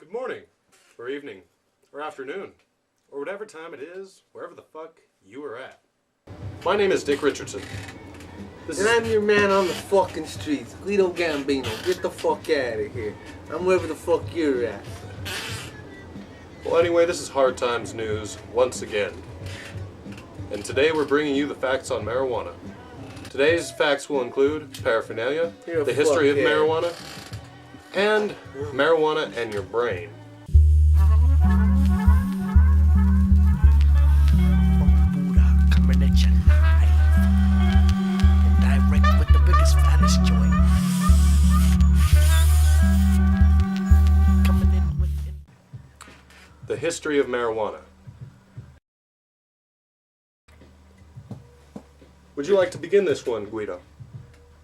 Good morning, or evening, or afternoon, or whatever time it is, wherever the fuck you are at. My name is Dick Richardson. And I'm your man on the fucking streets, Guido Gambino. Get the fuck out of here. I'm wherever the fuck you're at. Well, anyway, this is Hard Times News once again. And today we're bringing you the facts on marijuana. Today's facts will include paraphernalia, the history of marijuana, and marijuana and your brain. Coming at you live and direct with the biggest, fattest joint. Coming in with The history of marijuana. Would you like to begin this one, Guido?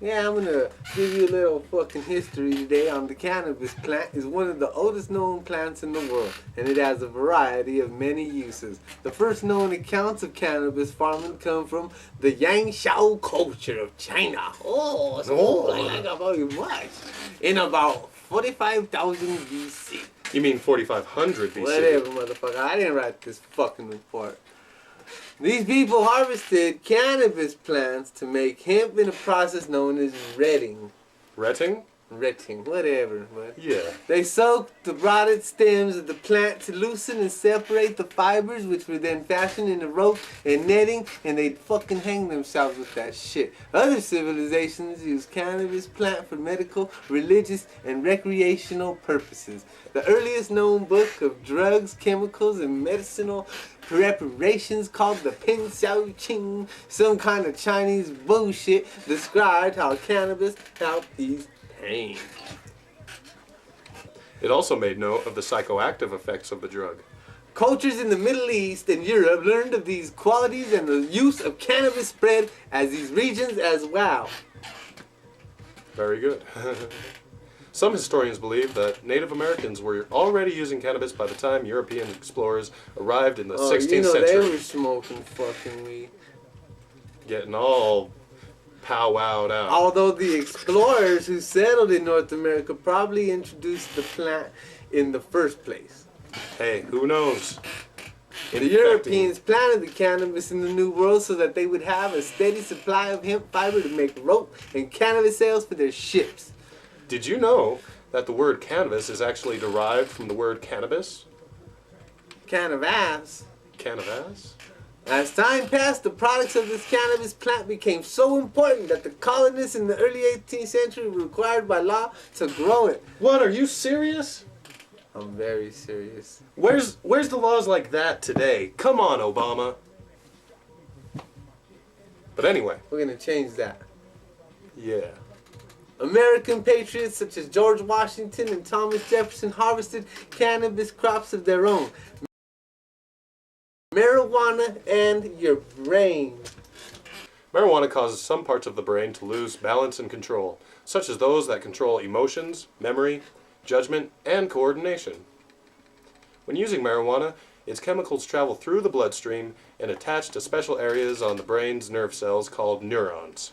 Yeah, I'm gonna give you a little fucking history today on the cannabis plant. It's one of the oldest known plants in the world, and it has a variety of many uses. The first known accounts of cannabis farming come from the Yangshao culture of China. Oh, it's old, like about you much. In about 45,000 BC. You mean 4500 BC? Whatever, motherfucker. I didn't write this fucking report. These people harvested cannabis plants to make hemp in a process known as retting. Retting? Retting, whatever, man. Yeah. They soaked the rotted stems of the plant to loosen and separate the fibers, which were then fashioned into rope and netting, and they'd fucking hang themselves with that shit. Other civilizations use cannabis plant for medical, religious, and recreational purposes. The earliest known book of drugs, chemicals, and medicinal preparations called the Pin Xiao Qing, some kind of Chinese bullshit, described how cannabis helped ease pain. It also made note of the psychoactive effects of the drug. Cultures in the Middle East and Europe learned of these qualities, and the use of cannabis spread as these regions as well. Very good. Some historians believe that Native Americans were already using cannabis by the time European explorers arrived in the 16th century. They were smoking fucking weed. Getting all powwowed out. Although the explorers who settled in North America probably introduced the plant in the first place. Hey, who knows? The Europeans planted the cannabis in the New World so that they would have a steady supply of hemp fiber to make rope and cannabis sails for their ships. Did you know that the word cannabis is actually derived from the word cannabis? Cannabis. Cannabis? As time passed, the products of this cannabis plant became so important that the colonists in the early 18th century were required by law to grow it. What, are you serious? I'm very serious. Where's the laws like that today? Come on, Obama. But anyway. We're gonna change that. Yeah. American patriots such as George Washington and Thomas Jefferson harvested cannabis crops of their own. Marijuana and your brain. Marijuana causes some parts of the brain to lose balance and control, such as those that control emotions, memory, judgment, and coordination. When using marijuana, its chemicals travel through the bloodstream and attach to special areas on the brain's nerve cells called neurons.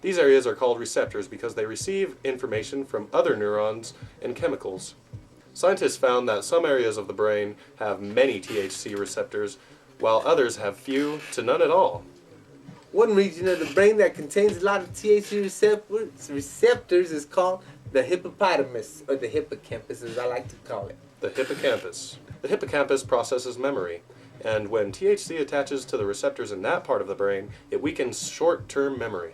These areas are called receptors because they receive information from other neurons and chemicals. Scientists found that some areas of the brain have many THC receptors, while others have few to none at all. One region of the brain that contains a lot of THC receptors is called the hippopotamus, or the hippocampus as I like to call it. The hippocampus. The hippocampus processes memory, and when THC attaches to the receptors in that part of the brain, it weakens short-term memory.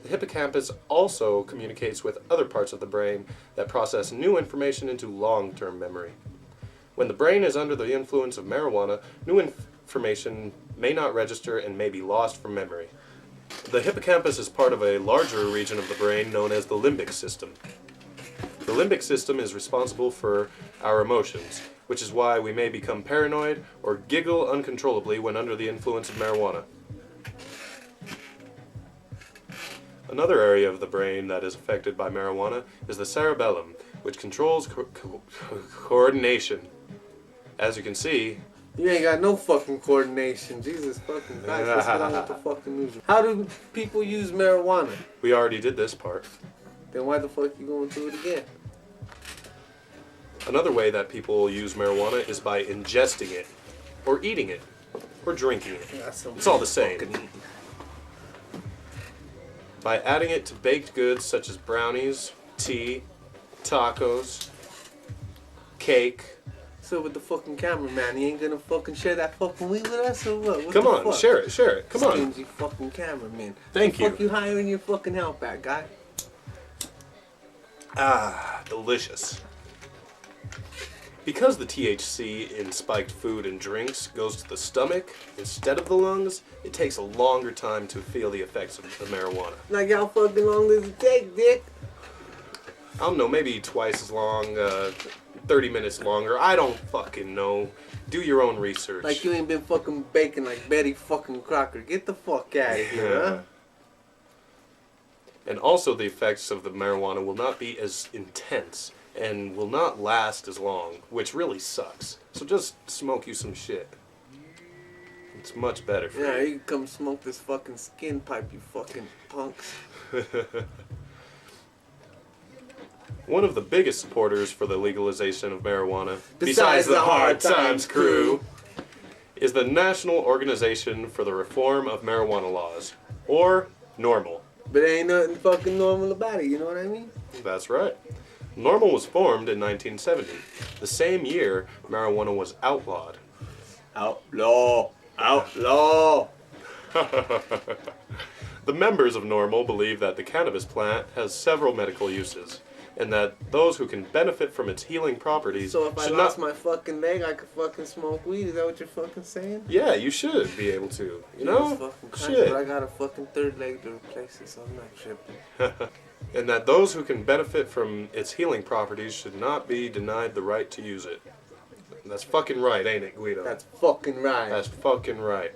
The hippocampus also communicates with other parts of the brain that process new information into long-term memory. When the brain is under the influence of marijuana, new information may not register and may be lost from memory. The hippocampus is part of a larger region of the brain known as the limbic system. The limbic system is responsible for our emotions, which is why we may become paranoid or giggle uncontrollably when under the influence of marijuana. Another area of the brain that is affected by marijuana is the cerebellum, which controls coordination. As you can see, You ain't got no fucking coordination. Jesus fucking Christ, what's wrong with the fucking news? How do people use marijuana? we already did this part. Then why the fuck you going through it again? Another way that people use marijuana is by ingesting it, or eating it, or drinking it. It's all the same. By adding it to baked goods such as brownies, tea, tacos, cake. So with the fucking cameraman, he ain't gonna fucking share that fucking weed with us or what? Come on, share it. Come on. Stingy fucking cameraman. Thank you. Fuck you hiring your fucking help at, guy? Ah, delicious. Because the THC in spiked food and drinks goes to the stomach instead of the lungs, it takes a longer time to feel the effects of the marijuana. Like how fucking long does it take, Dick? I don't know, maybe twice as long, 30 minutes longer. I don't fucking know. Do your own research. Like you ain't been fucking baking like Betty fucking Crocker. Get the fuck out of here, huh? And also the effects of the marijuana will not be as intense and will not last as long, which really sucks. So just smoke you some shit. It's much better for Yeah, you. you can come smoke this fucking skin pipe, you fucking punks. One of the biggest supporters for the legalization of marijuana, besides the Hard Times crew, is the National Organization for the Reform of Marijuana Laws, or NORML. But ain't nothing fucking normal about it, you know what I mean? That's right. NORML was formed in 1970, the same year marijuana was outlawed. Outlaw! Outlaw! The members of NORML believe that the cannabis plant has several medical uses, and that those who can benefit from its healing properties So if I should lost not... my fucking leg, I could fucking smoke weed? Is that what you're fucking saying? Yeah, you should be able to, you know? Jesus fucking Christ, Shit. but I got a fucking third leg to replace it, so I'm not tripping. And that those who can benefit from its healing properties should not be denied the right to use it. That's fucking right, ain't it, Guido? That's fucking right. That's fucking right.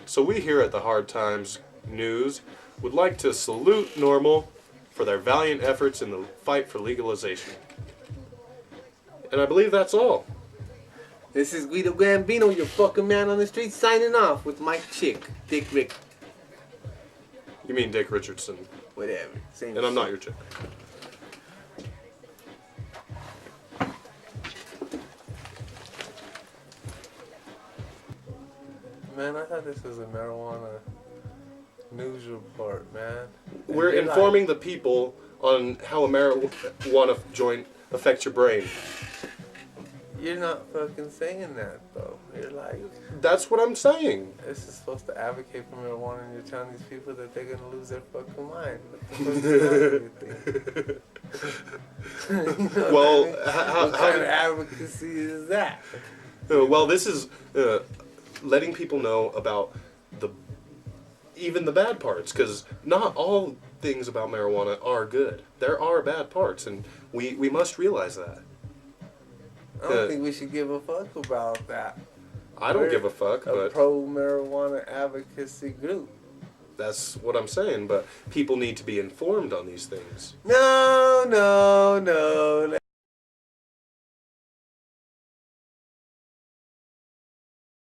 So we here at the Hard Times News would like to salute NORML for their valiant efforts in the fight for legalization. And I believe that's all. This is Guido Gambino, your fucking man on the street, signing off with my chick, Dick Rick. You mean Dick Richardson. Whatever. Same And I'm not shit. your chick. Man, I thought this was a marijuana news report, man. And We're you're informing the people on how a marijuana joint affects your brain. You're not fucking saying that, though. You're like, That's what I'm saying. this is supposed to advocate for marijuana, and you're telling these people that they're gonna lose their fucking mind. What the fuck is that? Well, What kind of advocacy is that? well, this is letting people know about even the bad parts, because not all things about marijuana are good. There are bad parts, and we must realize that. I don't think we should give a fuck about that. I don't We're give a fuck, a but pro-marijuana advocacy group. that's what I'm saying. But people need to be informed on these things. No.